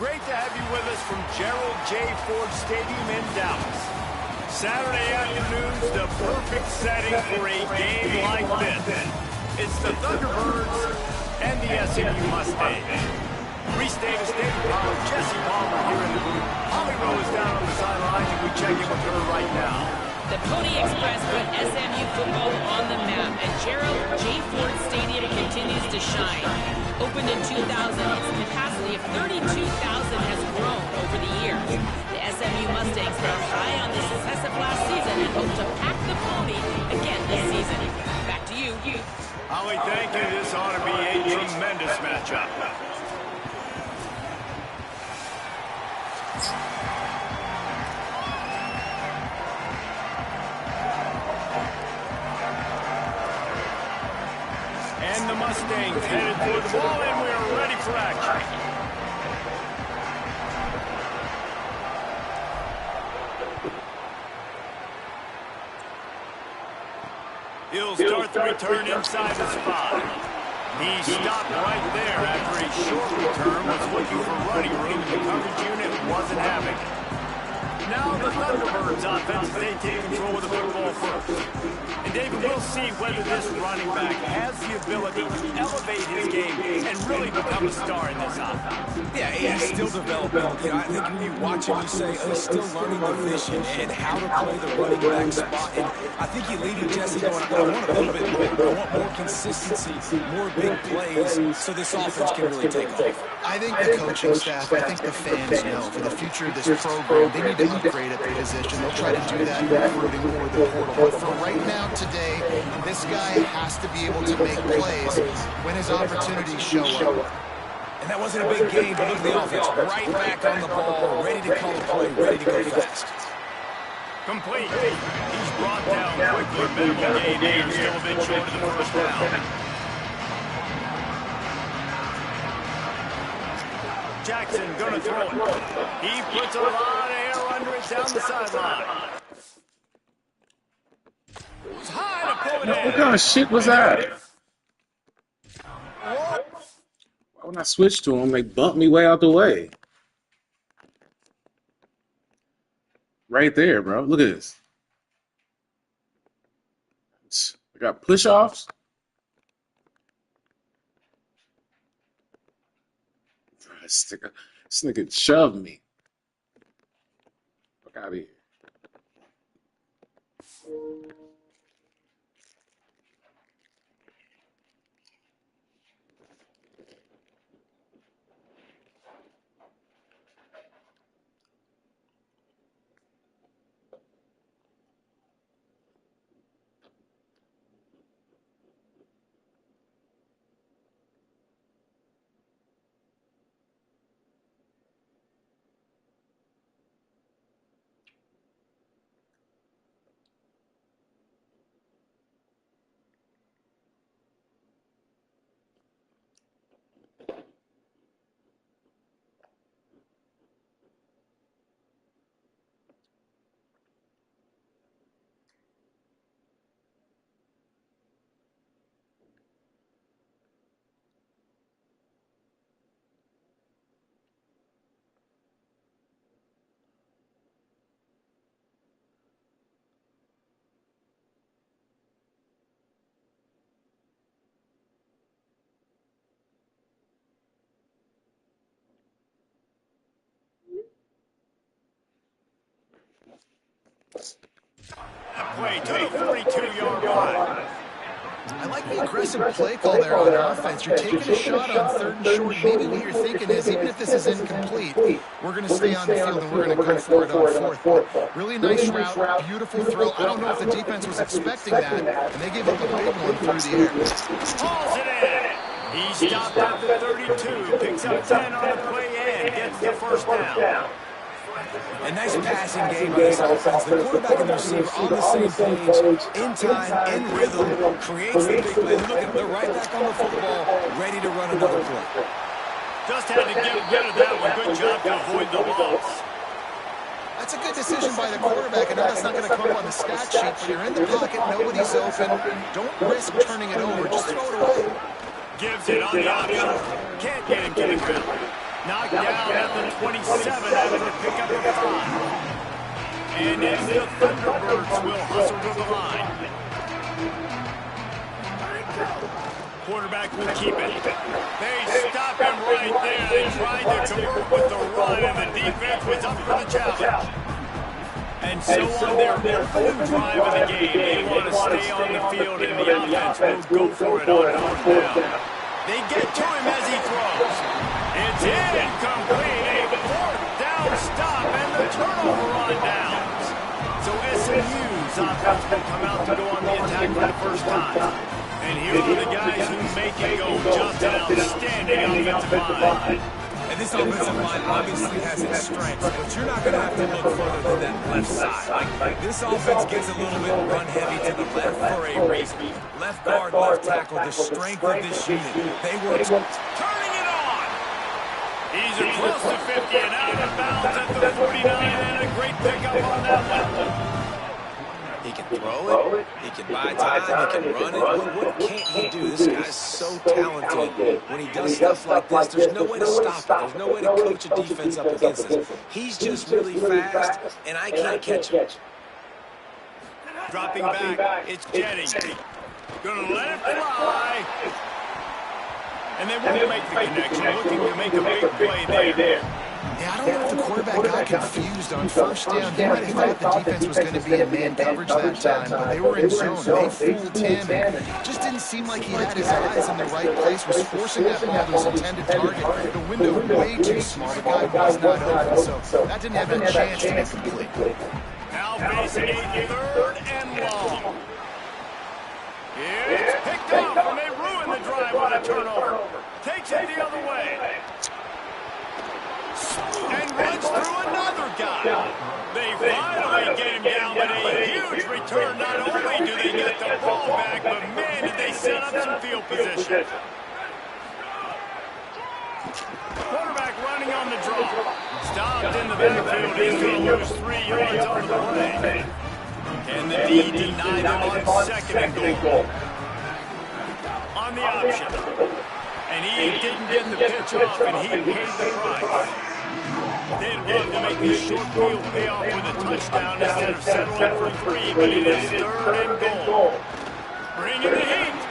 Great to have you with us from Gerald J. Ford Stadium in Dallas. Saturday afternoon's the perfect setting for a game like this. It's the Thunderbirds and the SMU Mustangs. Reese Davis, David Pollard, Jesse Palmer here in the booth. Holly Rowe is down on the sideline, and we check in with her right now. The Pony Express put SMU football on the map, and Gerald J. Ford Stadium continues to shine. Opened in 2000, its capacity of 32,000 has grown over the years. The SMU Mustangs are high on the success of last season and hope to pack the Pony again this season. Back to you. Holly, thank you. This ought to be a tremendous matchup. And the Mustangs headed for the ball, and we are ready for action. He'll start the return inside the spot. He stopped right there after a short return was looking for running room, and the coverage unit wasn't having it. Now the Thunderbirds offense, they take control of the football first. And David, we'll see whether this running back has the ability to elevate his game and really become a star in this offense. Yeah, he's still developing. I think when you watch him, you say, he's still learning the vision and how to play the running back spot. And I think you lead with Jesse going, I want a little bit more. I want more consistency, more big plays, so this offense can really take off. I think the coaching staff, I think the fans know for the future of this program, they need to upgrade at the position. They'll try to do that in recruiting or the portal. But for right now, today, this guy has to be able to make plays when his opportunities show up. And that wasn't a big game, but look at the offense. Right back on the ball, ready to call the play, ready to go fast. Complete. He's brought down quickly. Minimal gain here. Still a bit short of the first down. Jackson gonna throw it. He puts a lot of air under it down the sideline. It's high to pull it in. What kind of shit was that? When I switched to them, they bumped me way out the way. Right there, bro. Look at this. I got push-offs. This nigga shoved me. Fuck out of here. That play to the 42-yard line. I like the aggressive play call there on offense. You're taking a shot on third and short. Maybe what you're thinking is, even if this is incomplete, we're going to stay on the field and we're going to go for it on fourth. Really nice route, beautiful throw. I don't know if the defense was expecting that, and they gave up a big one through the air. Hauls it in. He stopped at the 32, picks up 10 on the play and gets the first down. A nice passing game by this offense. The quarterback and the receiver on the same page, in time, in rhythm, creates the big play. Look at they're right back on the football, ready to run another play. Just had to get rid of that one. Good job to avoid the loss. That's a good decision by the quarterback. I know that's not going to come up on the stat sheet, but you're in the pocket, nobody's open. Don't risk turning it over. Just throw it away. Gives it on the option. Can't get it, get it good. Knocked down at the 27 after the pickup of 5. And it's the Thunderbirds will hustle to the line. Quarterback will keep it. They stop him right there. They tried to convert with the run, and the defense was up for the challenge. And so on their opening drive of the game, they want to stay on the field, and the offense will go for it on 4th down. They get to him as he throws. It's incomplete. A 4th down stop, and the turnover on downs. So SMU's offense will come out to go on the attack for the first time. And here are the guys who make it go. Just an outstanding offensive line. And this offensive line obviously has its strengths, but you're not going to have to look further than that left side. Like this offense gets a little bit run heavy to the left for a reason. Left guard, left tackle, the strength of this unit. They were turning it on. He's close to 50 and out of bounds at the 49, and a great pickup on that one. He can throw it, he can buy time, he can run it. What can't he do? This guy's so talented. When he does stuff like this, there's no way to stop it. There's no way to coach a defense up against this. He's just really fast, and I can't catch him. Dropping back, it's Jennings. Gonna let it fly. And they won't make the connection, looking to make a big play there. Yeah, I don't know if the quarterback got confused on 1st down. He might have thought the defense was going to be in man coverage that time, but they were in zone. They fooled him. It just didn't seem like he had his eyes in the right place, was forcing that ball to his intended target. The window way too small. The guy was not open, so that didn't have a chance to be complete. Now facing a 3rd and long. It's picked up, and they ruin the drive on a turnover. Takes it the other way. And runs through another guy. They finally get him down, but a huge return. Not only do they get the ball back, but man, did they set up some field position. Quarterback running on the draw. Stopped in the backfield. He's going to lose 3 yards on the play. And the D denied him on 2nd and goal. On the option. And he didn't get the pitch off, and he paid the price. They'd love to make this short field pay off with a touchdown instead of settling for 3, but it is 3rd and goal. Bringing the heat,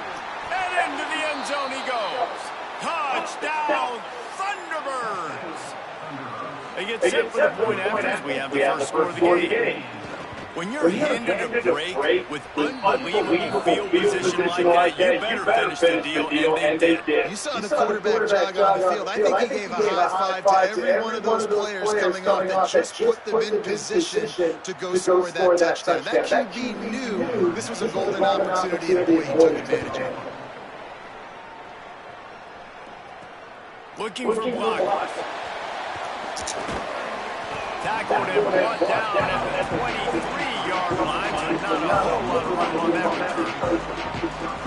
and into the end zone he goes. Touchdown, Thunderbirds! They get set for the point after as we have the first score of the game. When you're handed a break with unbelievable field position like that, you better finish the deal, and they did. You saw the quarterback jog on the field. I think he gave a high five to every one of those players coming off that just put them in position to go score that touchdown. That QB knew this was a golden opportunity, and boy, he took advantage of it. Looking for block. Tackled and brought down at the 23-yard line, so not a whole lot of run on that return.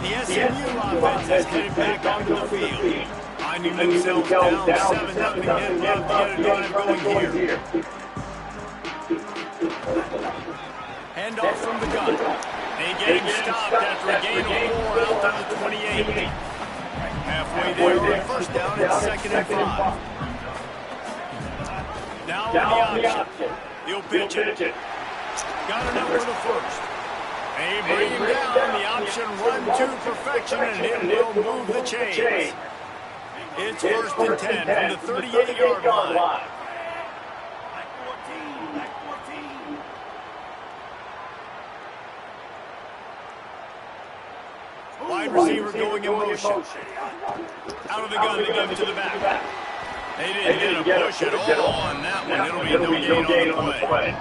The SMU offense is headed back onto the field, finding themselves down 7-0. They'd love to get a drive going here. Handoff from the gun. They get him stopped after a gain of 4 out to the 28. Halfway there on 1st down, it's 2nd and 5. Now on the option. He'll pitch it. Got enough for the 1st. They bring him down. The option run to perfection, and it will move the chains. It's 1st and 10 from the 38-yard line. Wide receiver going in motion. Out of the gun, they give it to the back. They didn't get a push at all on that one. It'll be no gain on the play.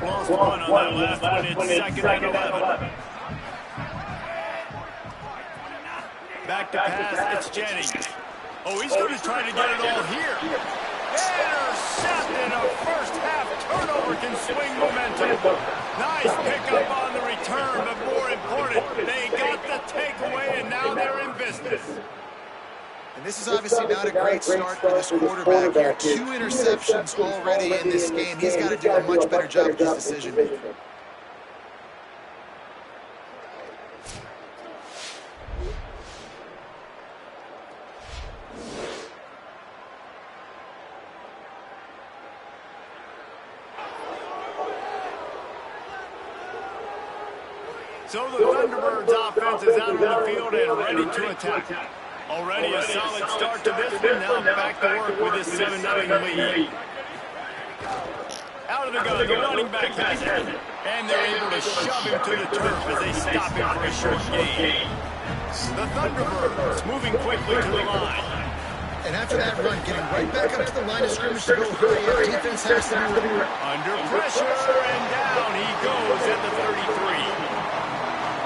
Lost 1 on that last one. It's 2nd and 11. Back to pass. It's Jennings. Oh, he's going to try to get it all here. Intercepted. A first-half turnover can swing momentum. Nice pickup on the return, but more important, they got the takeaway, and now they're in business. And this is obviously not a great start for this quarterback here. 2 interceptions already in this game. He's got to do a much better job with his decision-making. So the Thunderbirds offense is out on the field and ready to attack. Already a solid start to this one. Now back to work with this 7-0 lead. Out of the gun, the running back has it. And they're able to shove him to the turf as they stop him for a short gain. The Thunderbirds moving quickly to the line. And after that run, getting right back up to the line of scrimmage to go hurry up. Defense has to be under pressure, and down he goes at the 33.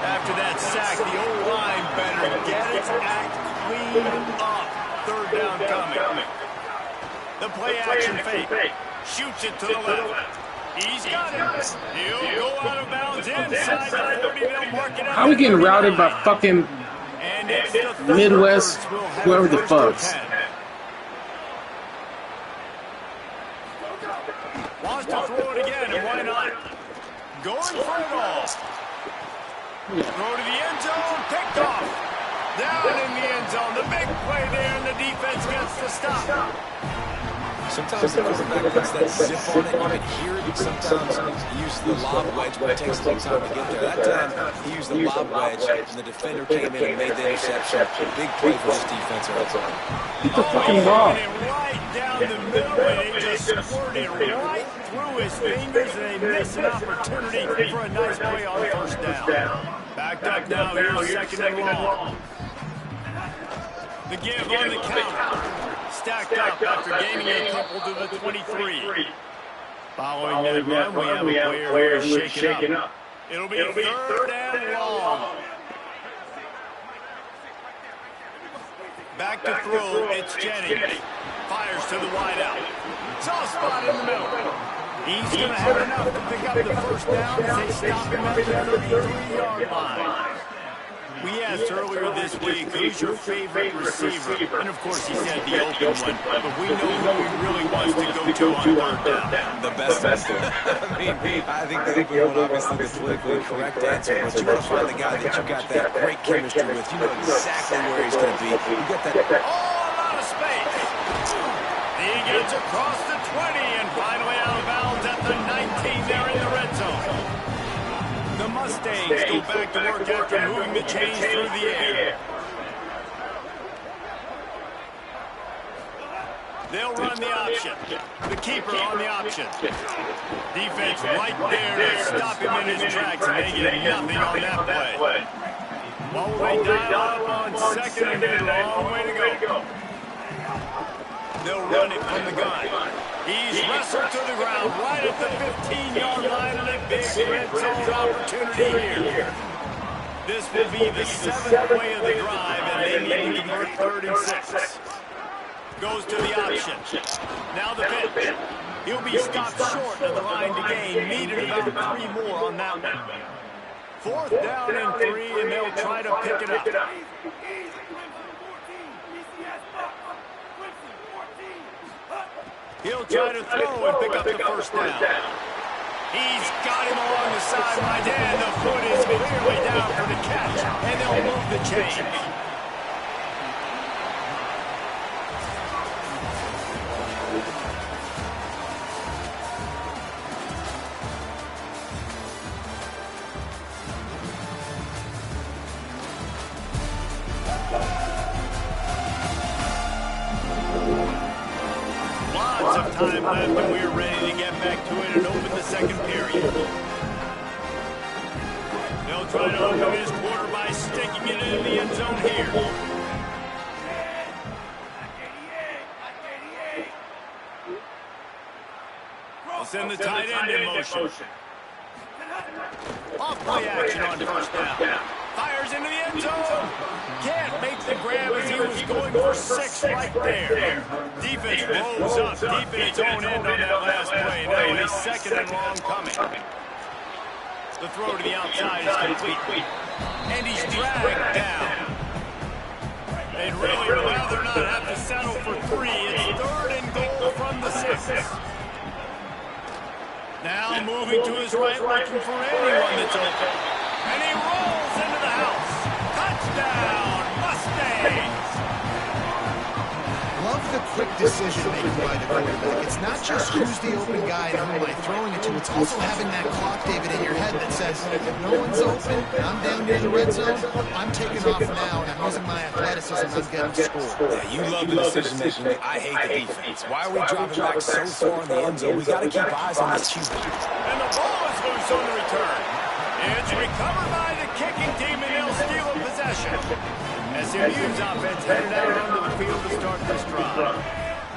After that sack, the O-line better get its act cleaned up. Third down coming. The play-action fake. Shoots it to the left. He's got it. He'll go out of bounds inside the 40. They'll mark it out. How are we getting routed by fucking Midwest, whoever the fuck? Wants to throw it again, and why not? Going for it all. Throw to the end zone, picked off. Down in the end zone, the big play there, and the defense gets the stop. Sometimes the quarterback puts that zip on it. You can hear it. Sometimes he uses the lob wedge, but it takes a little time to get there. That time, he used the lob wedge, and the defender came in and made the interception. Big play for this defense. Fucking wrong. Right down the middle, and it just squirted right through his fingers, and they missed an opportunity for a nice play on first down. Backed up now, here's second and long. The give on the counter. Stacked up after gaining a couple to the 23. Following that run, we have a player who is shaken up. It'll be third and long. Back to throw, it's Jennings. Fires to the wideout. Soft spot in the middle. He's going to have enough to pick up the first down as they stop him at the 33-yard line. We asked earlier this week, who's your favorite receiver? And of course he said the open one, but we know who he really wants to go to on third down. The best. I think the open one, obviously, the politically correct answer, but you want to find the guy that you got that great chemistry with. You know exactly where he's going to be. You got that. Oh, a lot of space. He gets across the 20 and finally out of bounds at the 19 there in the red zone. The Mustangs go back to work after moving the chains through the air. They'll run the option. The keeper on the option. Defense right there to stop him in his tracks, and they get nothing on that play. What will they dial up on second and a long way to go? They'll run it from the gun. He's wrestled to the ground right at the 15-yard line, and a big red zone opportunity here. This will be the 7th play of the drive, and they need to convert 3rd and 6. Goes to the option. Now the pitch. He'll be stopped short of the line to gain. Needed about 3 more on that one. 4th down and 3, and they'll try to pick it up. He'll try to throw and pick up the first down. He's got him along the sideline, and the foot is clearly down for the catch, and they'll move the chains. Time left, and we're ready to get back to it and open the second period. They'll try to open his quarter by sticking it in the end zone here. They'll send the tight end in motion. Off play action on first down. Fires into the end zone. Can't make the grab as he was going for 6 right there. Defense rolls up deep in its own end on that last play. Now a second and long coming. The throw to the outside is complete. And he's dragged down. They'd really rather not have to settle for 3. It's 3rd and goal from the 6. Now moving to his right, looking for anyone that's open. And he rolls into the house. Touchdown, Mustangs! Love the quick decision-making by the quarterback. It's not just who's the open guy and who am I throwing it to. It's also having that clock, David, in your head that says, if no one's open, I'm down near the red zone, I'm taking off now, and I'm using my athleticism, I'm getting to score. Yeah, you love the decision-making. I hate the defense. Why are we dropping back so far in the end zone? We got to keep eyes on this QB. And the ball is loose on the return. It's recovered by the kicking team, and they'll steal a possession. SMU's offense headed out onto the field to start this drive.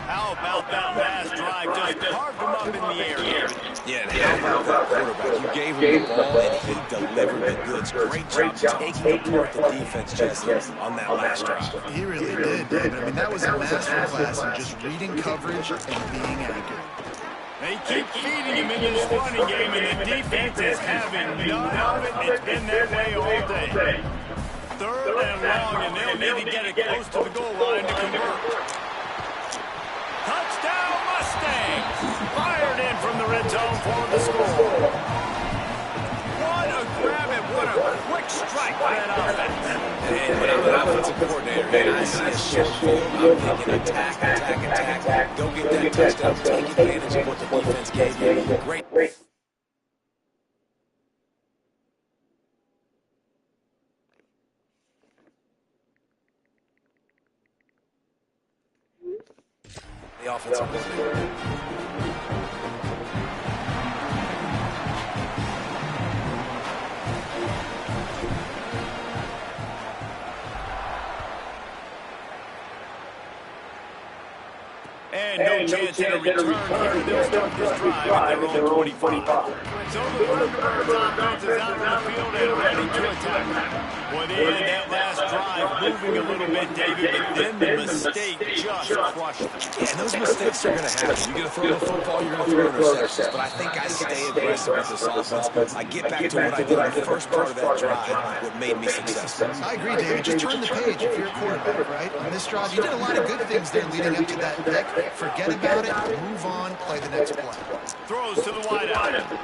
How about that last drive? Just carved them up in the air. Yeah, and how about that quarterback? You gave him the ball, and he delivered the goods. Great job taking apart the defense, Jesse, on that last drive. He really did, David. I mean, that was a masterclass in just reading coverage and being accurate. They keep feeding him in this running game, and the defense is having none of it. It's been that way all day. Third and long, and they'll need to get it close to the goal line to convert. Touchdown, Mustangs! Fired in from the red zone for the score. What a grab and what a quick strike by that offense. And when I'm an offensive coordinator and I see a short field, I'm thinking attack. Go get that touchdown. Take advantage of what the defense gave you. Great. The offensive coordinator. And no chance at a return here. They'll start this drive at their own 25. So the Thunderbirds offense is out on the field and ready to attack. Well, they had that last drive moving a little bit, David, but then the mistake just crushed them. Yeah, and those mistakes are going to happen. You're going to throw the football, you're going to throw interceptions. But I think I stay aggressive with this offense. I get back to what I did in the first part of that drive, what made me successful. I agree, David. Just turn the page if you're a quarterback, right? On this drive, you did a lot of good things there leading up to that pick. Forget about it, move on, play the next play. Throws to the wideout.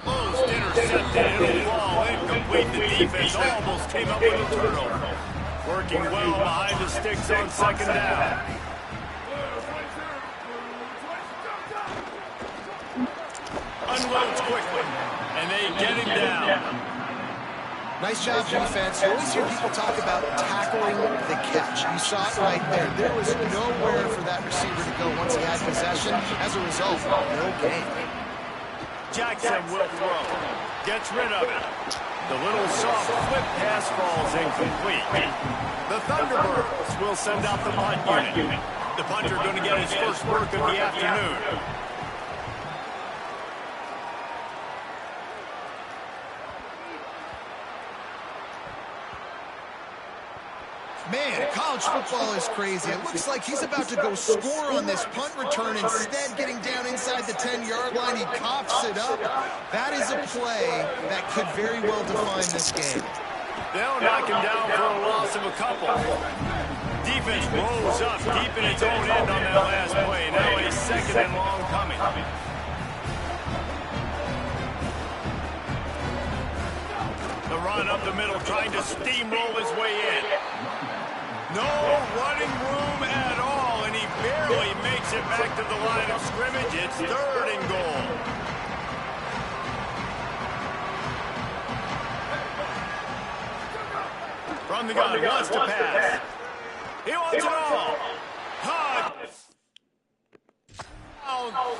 Almost intercepted. It'll fall incomplete. The defense almost came up with a turnover. Working well behind the sticks on second down. Unloads quickly, and they get him down. Nice job, defense. You always hear people talk about tackling the catch. You saw it right there. There was nowhere for that receiver to go once he had possession. As a result, no gain. Jackson will throw. Gets rid of it. The little soft flip pass falls incomplete. The Thunderbirds will send out the punt unit. The punter going to get his first work of the afternoon. Man, college football is crazy. It looks like he's about to go score on this punt return. Instead, getting down inside the 10-yard line, he coughs it up. That is a play that could very well define this game. They'll knock him down for a loss of a couple. Defense rolls up deep in its own end on that last play. Now a second and long coming. The run up the middle, trying to steamroll his way in. No running room at all, and he barely makes it back to the line of scrimmage. It's third and goal. From the gun, wants to pass. He wants it all.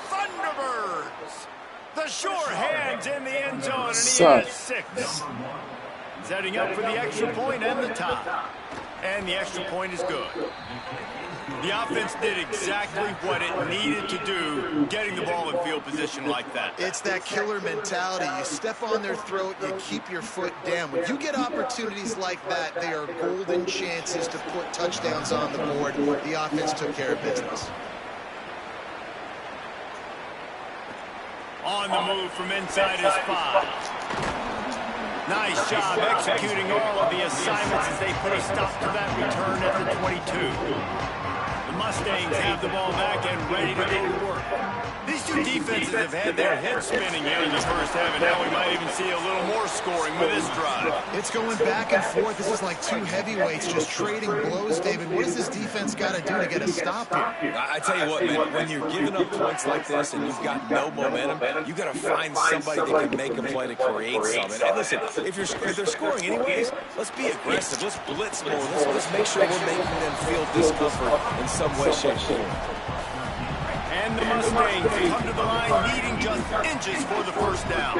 Thunderbirds. The sure hands in the end zone, and he has 6. Setting up for the extra point and the top. And the extra point is good. The offense did exactly what it needed to do, getting the ball in field position like that. It's that killer mentality. You step on their throat, you keep your foot down. When you get opportunities like that, they are golden chances to put touchdowns on the board. The offense took care of business. On the move from inside his 5. Nice job executing all of the assignments as they put a stop to that return at the 22. The Mustangs have the ball back and ready to go to work. These two defenses have had their heads spinning here in the first half, and now we might even see a little more scoring with this drive. It's going back and forth. This is like two heavyweights just trading blows, David. What does this defense got to do to get a stop here? I tell you what, man, when you're giving up points like this and you've got no momentum, you got to find somebody that can make a play to create something. And listen, if they're scoring anyways, let's be aggressive. Let's blitz more. Let's make sure we're making them feel discomfort in some way, shape, or form. And the Mustangs come to the line needing just inches for the first down.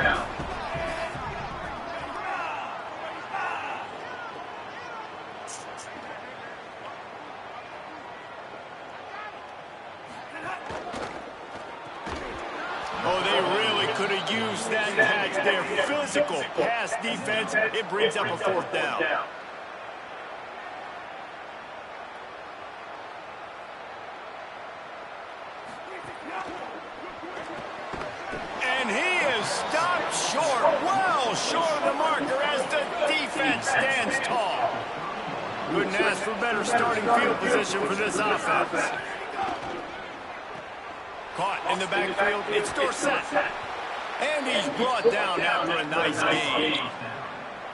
Oh, they really could have used that patch there. Physical pass defense. It brings up a fourth down. And he is stopped short, well short of the marker as the defense stands tall. Couldn't ask for better starting field position for this offense. Caught in the backfield, it's Dorsett. And he's brought down after a nice gain.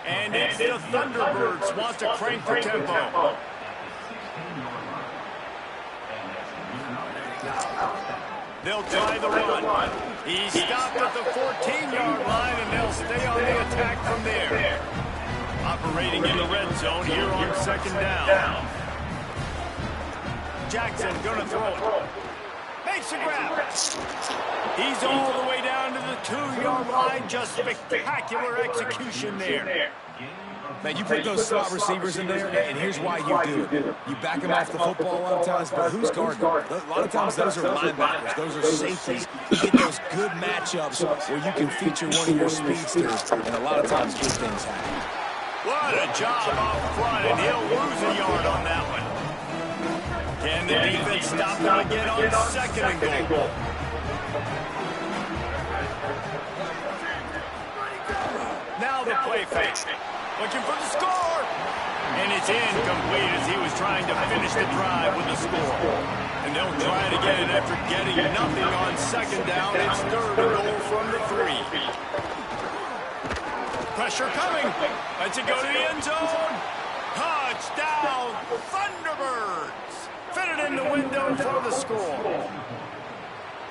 And it's the Thunderbirds want to crank the tempo. They'll try the run. He stopped at the 14-yard line, and they'll stay on the attack from there. Operating in the red zone here on second down. Jackson gonna throw it. Makes a grab. He's all the way down to the 2-yard line. Just spectacular execution there. Man, you put those slot receivers in there, and here's why you do it. You back them off the football a lot of times, but who's guarding them? A lot of times those are linebackers. Those are safeties. You get those good matchups where you can feature one of your speedsters, and a lot of times good things happen. What a job up front, and he'll lose a yard on that one. Can the defense stop him again on second and goal? Now the play fake. Looking for the score. And it's incomplete as he was trying to finish the drive with the score. And they'll try it again after getting nothing on second down. It's third and goal from the 3. Pressure coming. Lets it go to the end zone. Touchdown, Thunderbirds. Fitted in the window for the score.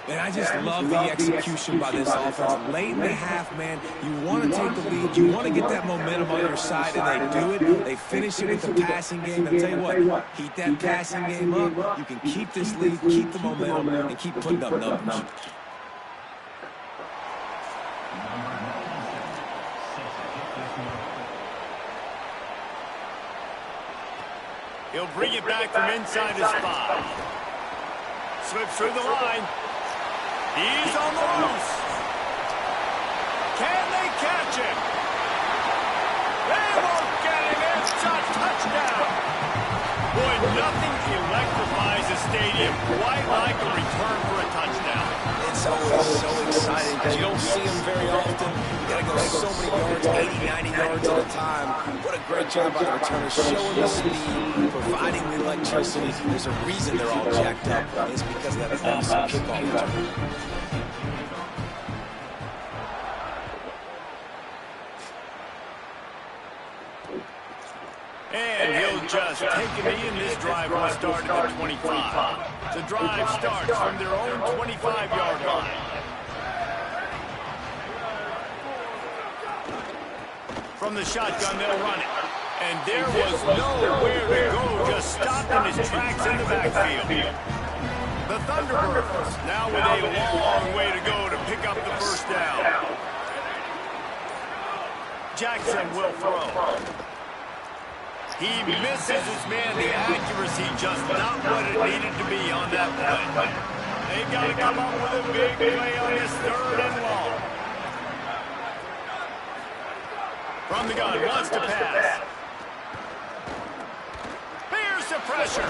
And I just love the execution by this offense. Late in the half, man, you want to take the lead. You want to get that momentum on your side, and they do it. They finish it with the passing game. And I'll tell you what, keep that passing game up. You can keep this lead, keep the momentum, and keep putting up numbers. He'll bring it back from inside his 5. Slips through the line. He's on the loose. Can they catch him? They won't get him. It's a touchdown. stadium quite like a return for a touchdown. It's always so exciting because you don't see them very often. You got to go so many yards, 80, 90 yards at a time. What a great job by the returner, showing the speed, providing the electricity. There's a reason they're all jacked up. It's because of that awesome kickoff return. And he'll just take a knee, and this drive will start at the 25. The drive starts from their own 25-yard line. From the shotgun, they'll run it. And there was nowhere to go, just stopped in his tracks in the backfield. The Thunderbirds now with a long way to go to pick up the first down. Jackson will throw. He misses his man. The accuracy just not what it needed to be on that play. They've got to come up with a big play on this 3rd and long. From the gun, wants to pass. Here's the pressure.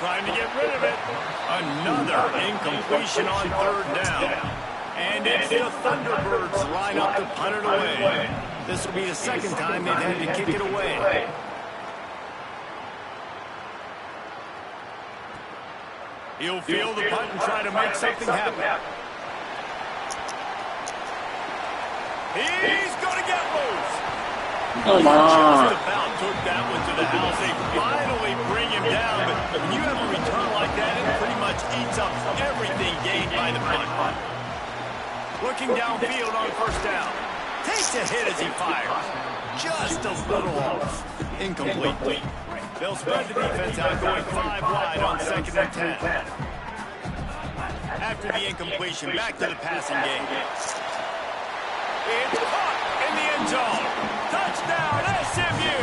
Trying to get rid of it. Another incompletion on 3rd down. And it's the Thunderbirds line up to punt it away. This will be the 2nd time they've had to kick it away. He'll field the punt and try to make something happen. He's going to get loose. Come on. Just about took that one to the house. They finally bring him down. But when you have a return like that, it pretty much eats up everything gained by the punt. Looking downfield on 1st down. Takes a hit as he fires. Just a little off. Incomplete. They'll spread the defense out, going 5 wide on 2nd and 10. After the incompletion, back to the passing game. It's caught in the end zone. Touchdown, SMU!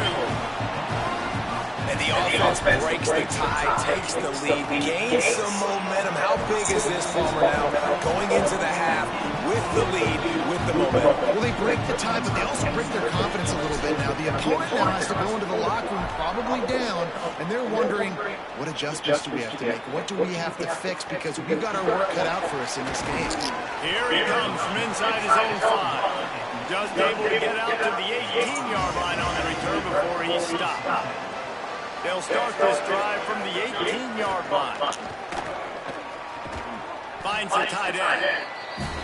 And the offense breaks the tie, takes the lead, gains some momentum. How big is this, Palmer, now? Going into the half with the lead, with the momentum. Well, they break the tie, but they also break their confidence a little bit now. The opponent now has to go into the locker room probably down, and they're wondering, what adjustments do we have to make? What do we have to fix? Because we've got our work cut out for us in this game. Here he comes from inside his own 5. Just able to get out to the 18-yard line on the return before he stopped. They'll start this drive from the 18-yard line. Finds the tight end.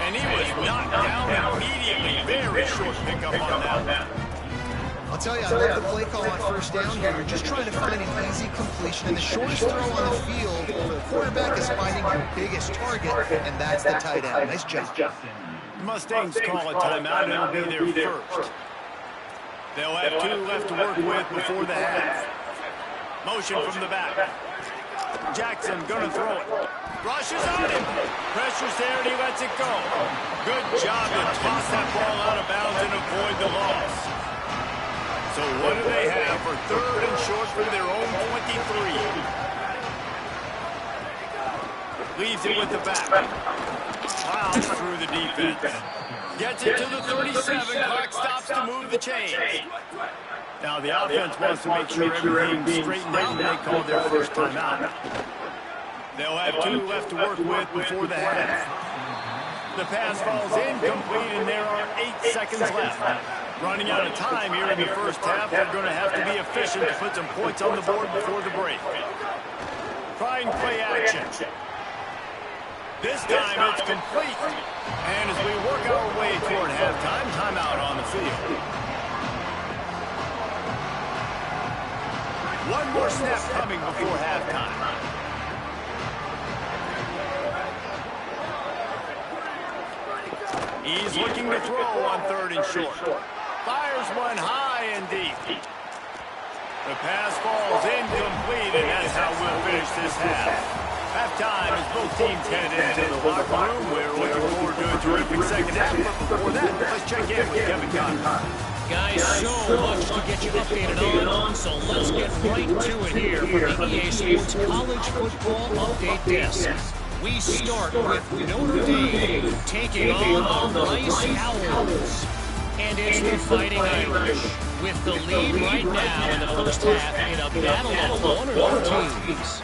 And he was knocked down immediately. Very short pickup on that. I'll tell you, I love the play call on 1st down here. You're just trying to find an easy completion, and the shortest throw on the field, the quarterback is finding your biggest target, and that's the tight end. Nice job. Mustangs call a timeout, and it'll be their first. They'll have 2 left to work with before the half. Motion from the back. Jackson gonna throw it. Rushes on him. Pressure's there and he lets it go. Good job to toss that ball out of bounds and avoid the loss. So what do they have for 3rd and short from their own 23? Leaves it with the back. Plows through the defense. Gets it to the 37. Clock stops to move the chains. Now the offense wants to make sure everything's straightened out, and they call their first timeout. They'll have 2 left to work with before the half. The pass falls incomplete, and there are 8 seconds left. Running out of time here in the first half, they're going to have to be efficient to put some points on the board before the break. Trying play action. This time it's complete. And as we work our way toward halftime, timeout on the field. One more snap coming before halftime. He's looking to throw on 3rd and short. Fires one high and deep. The pass falls incomplete, and that's how we'll finish this half. Halftime as both teams head into the locker room. We're looking forward to a terrific second half, but before that, let's check in with Kevin Connors. Guys, so much to get you updated on, so let's get right to it here from the EA Sports College Football Update Desk. We start with Notre Dame taking on the Rice Owls. And it's the Fighting Irish with the lead right now in the first half in a battle of one of our teams.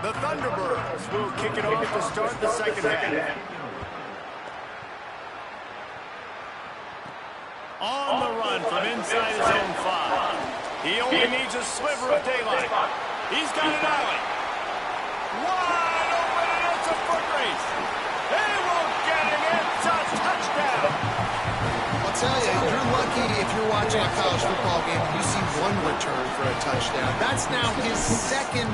The Thunderbirds will kick it off to start the second half. On the run from inside his own 5. He only needs a sliver of daylight. He's got an alley. Wide open, and it's a foot race. He won't get it. It's a touchdown. I'll tell you, you're lucky if you're watching a college football game and you see one return for a touchdown. That's now his second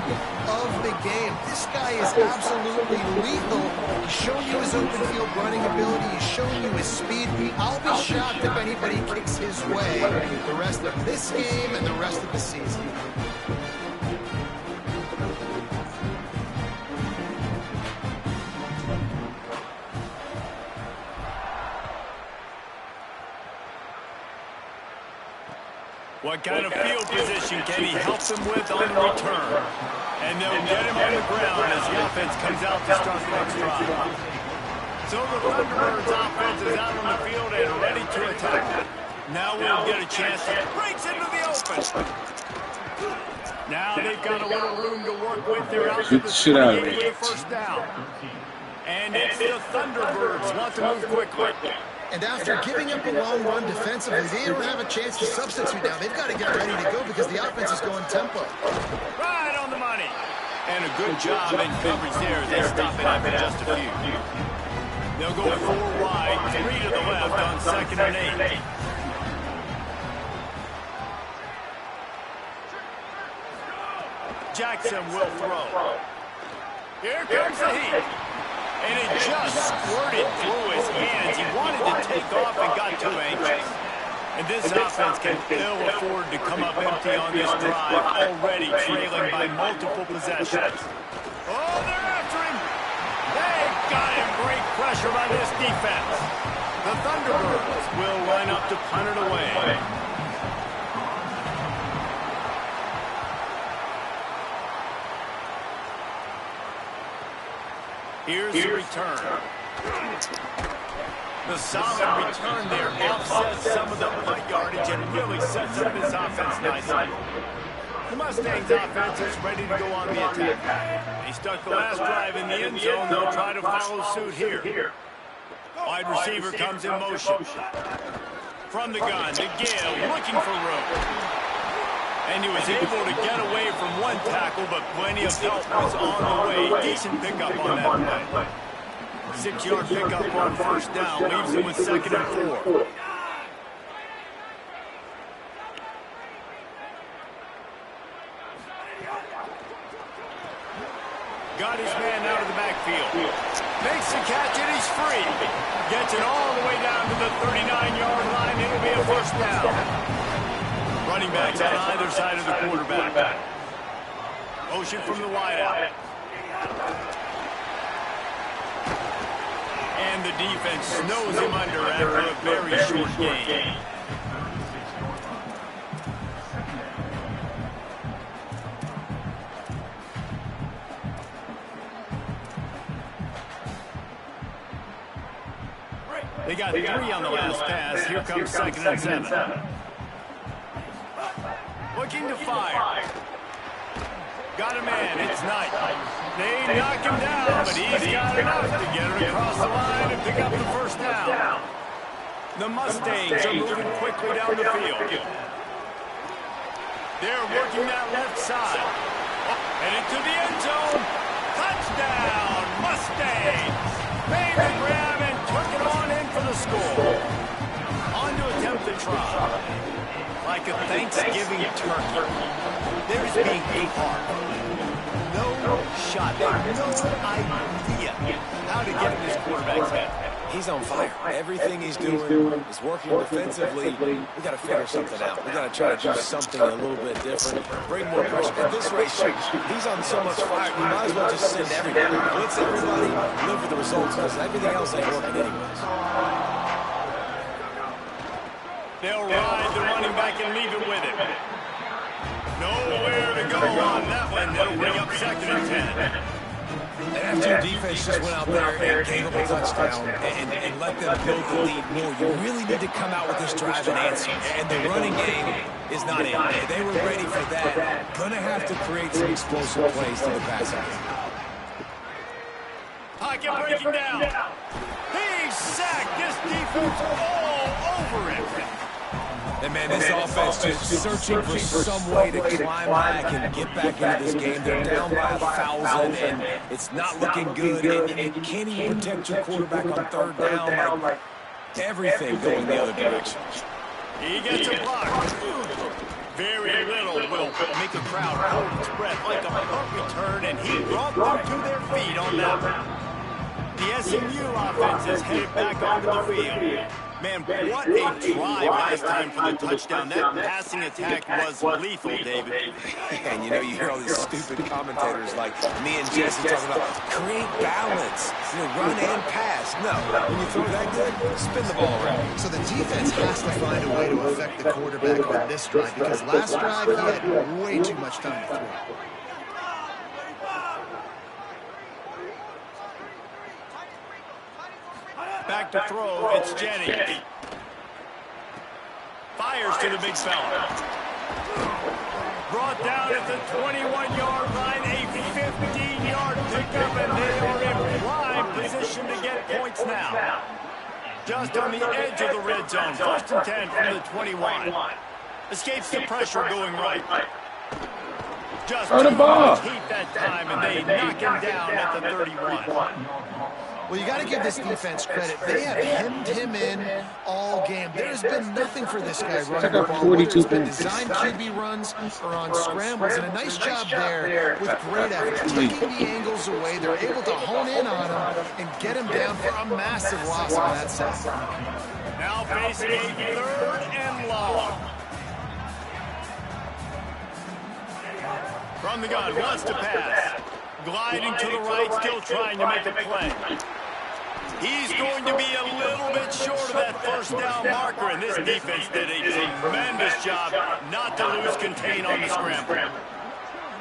of the game. This guy is absolutely lethal. He's shown you his open field running ability. He's shown you his speed. I'll be shocked if anybody kicks his way the rest of this game and the rest of the season. What kind of field position can he help them with on the return? And they'll get him on the ground as the offense comes out to start the next drive. So the Thunderbirds offense is out on the field and ready to attack. Now we'll get a chance to breaks into the open. Now they've got a little room to work with. They're out to the 28 with a first down. And it's the Thunderbirds want to move quickly. And after giving up a long run defensively, they don't have a chance to substitute now. They've got to get ready to go because the offense is going tempo. Right on the money. And a good job in coverage there. They stop it after just a few. They'll go 4 wide, 3 to the left on 2nd and 8. Jackson will throw. Here comes the heat. And it just squirted through his hands. He wanted to take off and got too anxious. And this offense can ill afford to come up empty on this drive, already trailing by multiple possessions. Oh, they're after him. They've got him. Great pressure by this defense. The Thunderbirds will line up to punt it away. Here's the return. The solid return there offsets some of the punt yardage and really sets up this offense nicely. The Mustangs offense is ready to go on the attack. They stuck the last drive in the end zone. They'll try to follow suit here. Wide receiver comes in motion. From the gun, DeGale looking for room. And he was able to get away from one tackle, but plenty of help was on the way. Decent pickup on that play. 6-yard pickup on first down. Leaves him with 2nd and 4. Got his man out of the backfield. Makes the catch, and he's free. Gets it all the way down to the 39-yard line. It'll be a first down. Running backs on either side of the quarterback. Motion from the wideout. And the defense snows him under after a very short game. They got 3 on the last pass. Here comes 2nd and 7. Looking to fire. Got a man. It's Knight. They knock him down, but he's got enough to get it across the line and pick up the first down. The Mustangs are moving quickly down the field. They're working that left side. And into the end zone. Touchdown, Mustangs. Made the grab and took it on in for the score. On to attempt the try. Like a Thanksgiving turkey. They're just being too hard. No shot. They have no idea how to get in this quarterback's head. He's on fire. Everything he's doing is working defensively. We got to figure something out. We got to try to do something a little bit different. Bring more pressure. At this rate, he's on so much fire, you might as well just send everybody. Blitz everybody, live with the results, because everything else ain't working anyways. They'll ride the running back and leave it with him. Nowhere to go on that one. They'll bring up 2nd and 10. And after your defense just went out there and gave up a touchdown and let them build the lead more, you really need to come out with this drive and answer. And the running game is not in. They were ready for that. Gonna have to create some explosive plays to the passing game. pocket breaking down. He's sacked. This defense all over him. And man, this offense just searching for some way to climb back and get back into this game. They're down by 1,000, and it's not looking good. And can you protect your quarterback on third down? Like everything going the other direction. He gets a block. Very little will make a crowd hold its breath like a punt return, and he brought them to their feet on that one. The SMU offense is headed back onto the field. Man, what a drive last time for the touchdown. That passing attack was lethal, David. And you know, you hear all these stupid commentators like me and Jesse talking about create balance, run and pass. No, when you throw that good, spin the ball around. So the defense has to find a way to affect the quarterback on this drive, because last drive he had way too much time to throw. Back to throw, it's Jennings. Fires to the big fella. Brought down at the 21-yard line, a 15-yard pickup, and they are in prime position to get points now. Just on the edge of the red zone, 1st and 10 from the 21. Escapes the pressure going right. Just too much heat that time, and they knock him down at the 31. Well, you got to give this defense credit. They have hemmed him in all game. There's been nothing for this guy running the ball. It's been designed QB runs or on scrambles, and a nice job there with great effort. Taking the angles away, they're able to hone in on him and get him down for a massive loss on that sack. Now facing a 3rd and long. From the gun, wants to pass. Gliding to the right, still trying to make a play. He's going to be a little bit short of that 1st down marker, and this defense did a tremendous job not to lose contain on the scramble.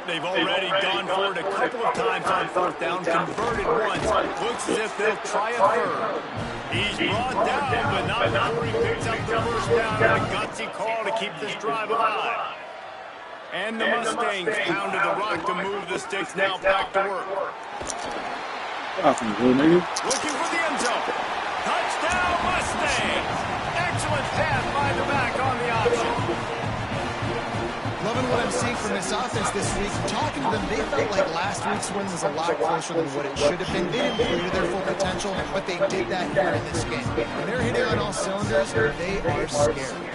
They've already gone for it a couple of times on 4th down, converted once. Looks as if they'll try a 3rd. He's brought down, but not before he picks up the 1st down and a gutsy call to keep this drive alive. And the Mustangs pounded the rock to move the sticks, now back to work. Looking for the end zone. Touchdown, Mustangs! Excellent pass by the back on the option. Loving what I'm seeing from this offense this week. Talking to them, they felt like last week's win was a lot closer than what it should have been. They didn't play to their full potential, but they did that here in this game. When they're hitting on all cylinders, they are scary.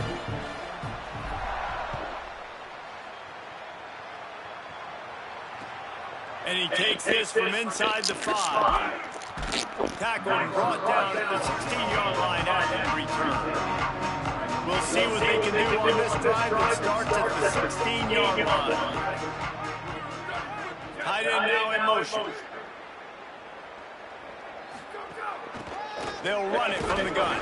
And he takes this from inside the 5. Tackled and brought down at the 16-yard line after the return. We'll see what they can do on this drive that starts at the 16-yard line. Tight end now in motion. They'll run it from the gun.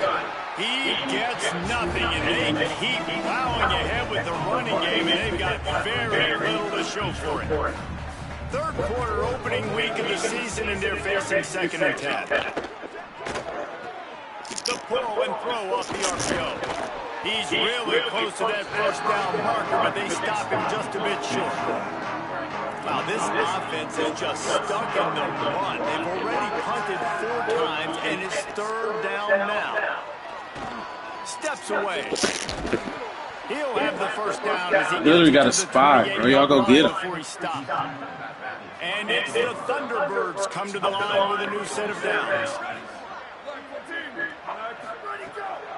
He gets nothing, and they keep plowing ahead with the running game, and they've got very little to show for it. 3rd quarter opening week of the season, and they're facing 2nd and 10. The pull and throw off the RPO. He's really close to that 1st down marker, but they stop him just a bit short. Wow, this offense is just stuck in the run. They've already punted 4 times, and it's 3rd down now. Steps away. He'll have the 1st down as he Literally got a spy, bro. Y'all go get him. Before he stopped. And it's the Thunderbirds come to the line with a new set of downs.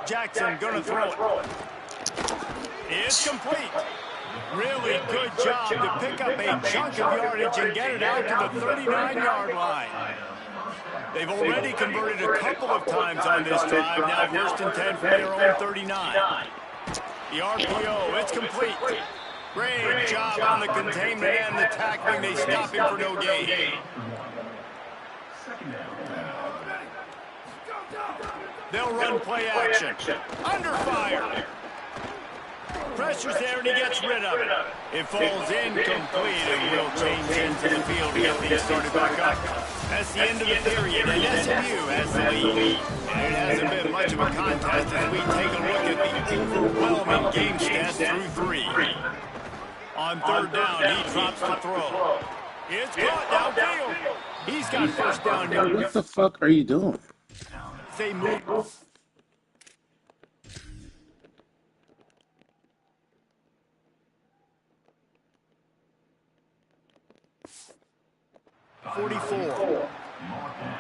Jackson gonna throw it. It's complete. Really good job to pick up a chunk of yardage and get it out to the 39-yard line. They've already converted a couple of times on this drive. Now 1st and 10 from their own 39. The RPO, it's complete. Great job on the containment and the tackling. They stop him for no gain. They'll run play action. Under fire. Pressure's there, and he gets rid of it. It falls incomplete, and will change into the field to get these started back up. That's the end of the period, and SMU has the lead. And it hasn't been much of a contest as we take a look at the overwhelming game stats through 3. On 3rd down, he drops the throw. It's caught downfield. He's got first down now. What the fuck are you doing? They move.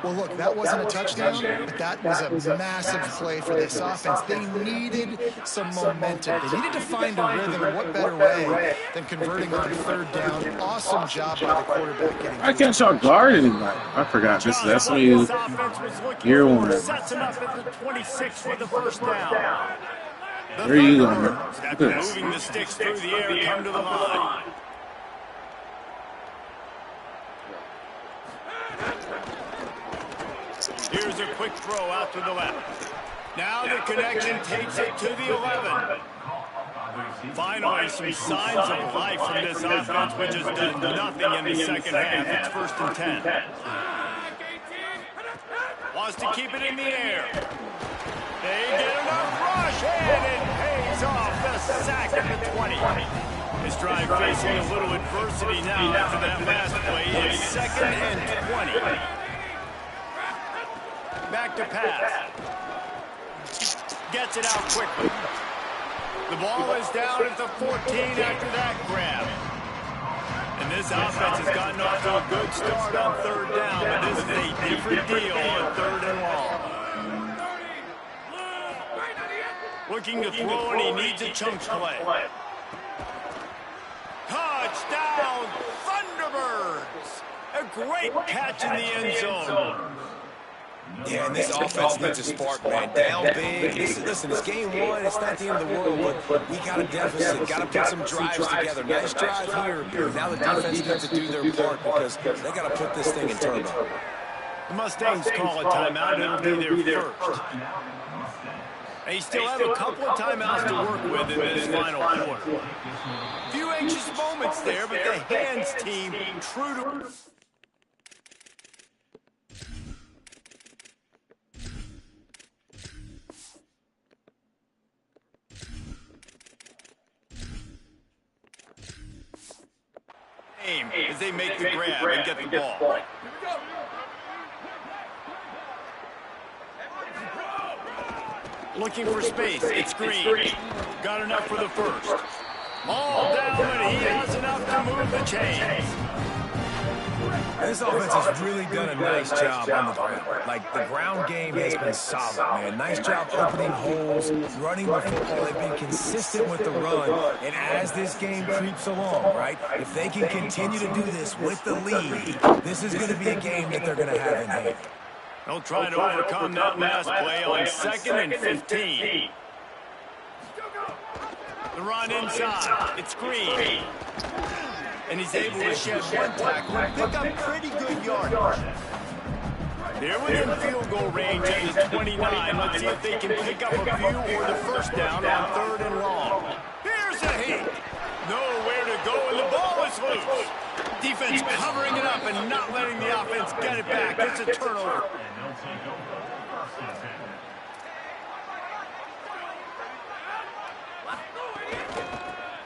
Well, look, that wasn't a touchdown, but that was a massive play for this offense. They needed some momentum. They needed to find a rhythm, and what better way than converting on third down. Awesome job by the quarterback getting I can't y'all guard anybody. I forgot. This is SMU year one. Sets him up at the 26 for the first down. Where are you going? Look After at this. moving the sticks through the air, come to the line. Here's a quick throw out to the left. Now the connection takes it to the 11. Finally, some signs of life from this offense, which has done nothing in the second half. It's 1st and 10. Wants to keep it in the air. They get enough rush, and it pays off. The sack at the 20. This drive facing a little adversity now after that last play. It's 2nd and 20. Back to pass. Gets it out quickly. The ball is down at the 14 after that grab. And this offense has gotten off to a good start on third down, but this is a different deal on 3rd and long. Looking to throw, and he needs a chunk play. Touchdown, Thunderbirds! A great catch in the end zone. Yeah, and this offense needs a spark, man. Down big. Listen, it's game one. It's not the end of the world, but we got a deficit. Got to put some drives together. Nice drive here. Now the defense needs to do their part because they got to put this thing in turbo. The Mustangs call a timeout. It'll be their first. They still have a couple of timeouts to work with in this final quarter. Few anxious moments there, but the hands team true to... as they make the grab and get the ball. Looking for space. It's Green. Got enough for the first. All down, and he has enough to move the chains. This offense has really done a nice job on the ground. Like, the ground game has been solid, man. Nice job opening holes, running the football. They've been consistent with the run. And as this game creeps along, right, if they can continue to do this with the lead, this is going to be a game that they're going to have in hand. They'll try to overcome that last play on 2nd and 15. The run inside. It's Green. And he's able to shed one tackle and pick up pretty good yardage. They're within field goal range at the 29. Let's see if they can pick up a few or the first down on 3rd and long. Here's a hit. Nowhere to go, and the ball is loose. Defense covering it up and not letting the offense get it back. It's a turnover.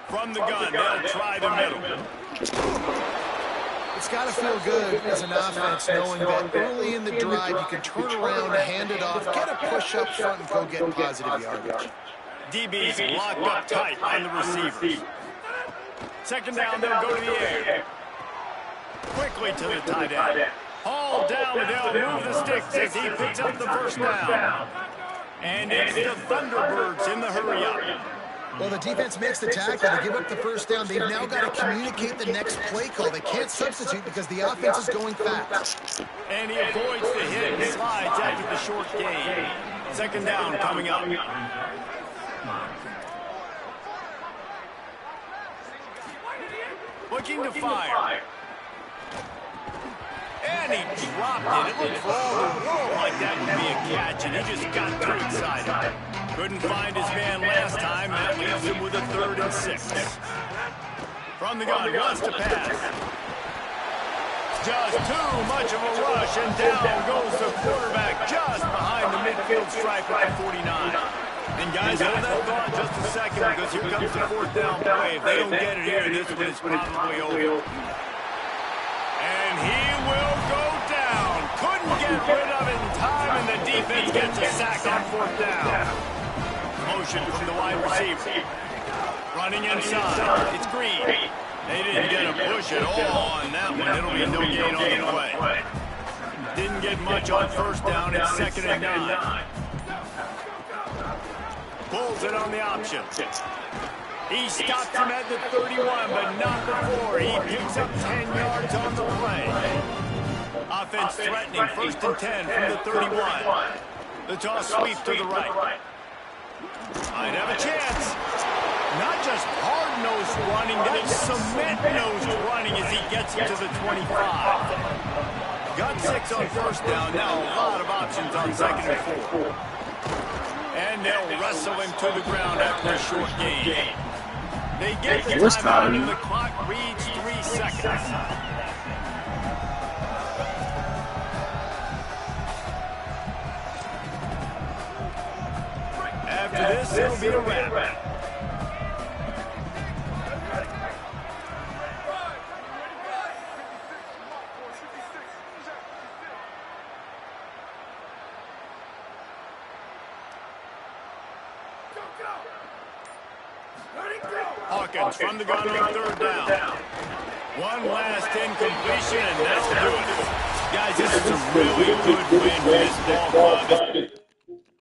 From the gun, they'll try the middle. It's got to feel good as an offense knowing that early in the drive you can turn around, hand it off, get a push up front, and go get positive yardage. DB's locked up tight on the receivers. 2nd down, they'll go to the air. Quickly to the tight end. Hauled down, and they'll move the sticks as he picks up the first down. And it's the Thunderbirds in the hurry-up. Well, the defense makes the tackle. They give up the first down. They've now got to communicate the next play call. They can't substitute because the offense is going fast. And he avoids the hit and slides after the short gain. 2nd down coming up. Looking to fire. And he dropped it. It looked for all the world like that would be a catch, and he just got too excited. Couldn't find his man last time. That leaves him with a 3rd and 6. From the gun, wants to pass. Just too much of a rush, and down goes the quarterback just behind the midfield stripe at the 49. And guys, hold that thought just a second, because here comes the 4th down play. If they don't get it here, this one is probably over. And he will go down. get rid of it in time, and the defense gets a sack on 4th down. Motion from the wide receiver. Running inside. It's Green. They didn't get a push at all on that one. It'll be no gain on the play. Didn't get much on 1st down. It's 2nd and 9. Pulls it on the option. He stopped him at the 31, but not before. He picks up 10 yards on the play. Offense threatening, 1st and 10 from the 31. The toss sweep to the right. Might have a chance. Not just hard-nosed running, but cement-nosed running as he gets it to the 25. Got 6 on 1st down. Now a lot of options on 2nd and 4. And they'll wrestle him to the ground after a short gain. They get the timeout and the clock reads 3 seconds. After this, it'll be a wrap. Hawkins from the gun on 3rd down. One last incompletion, and that'll do it. Guys, this is a really good win for this ball club.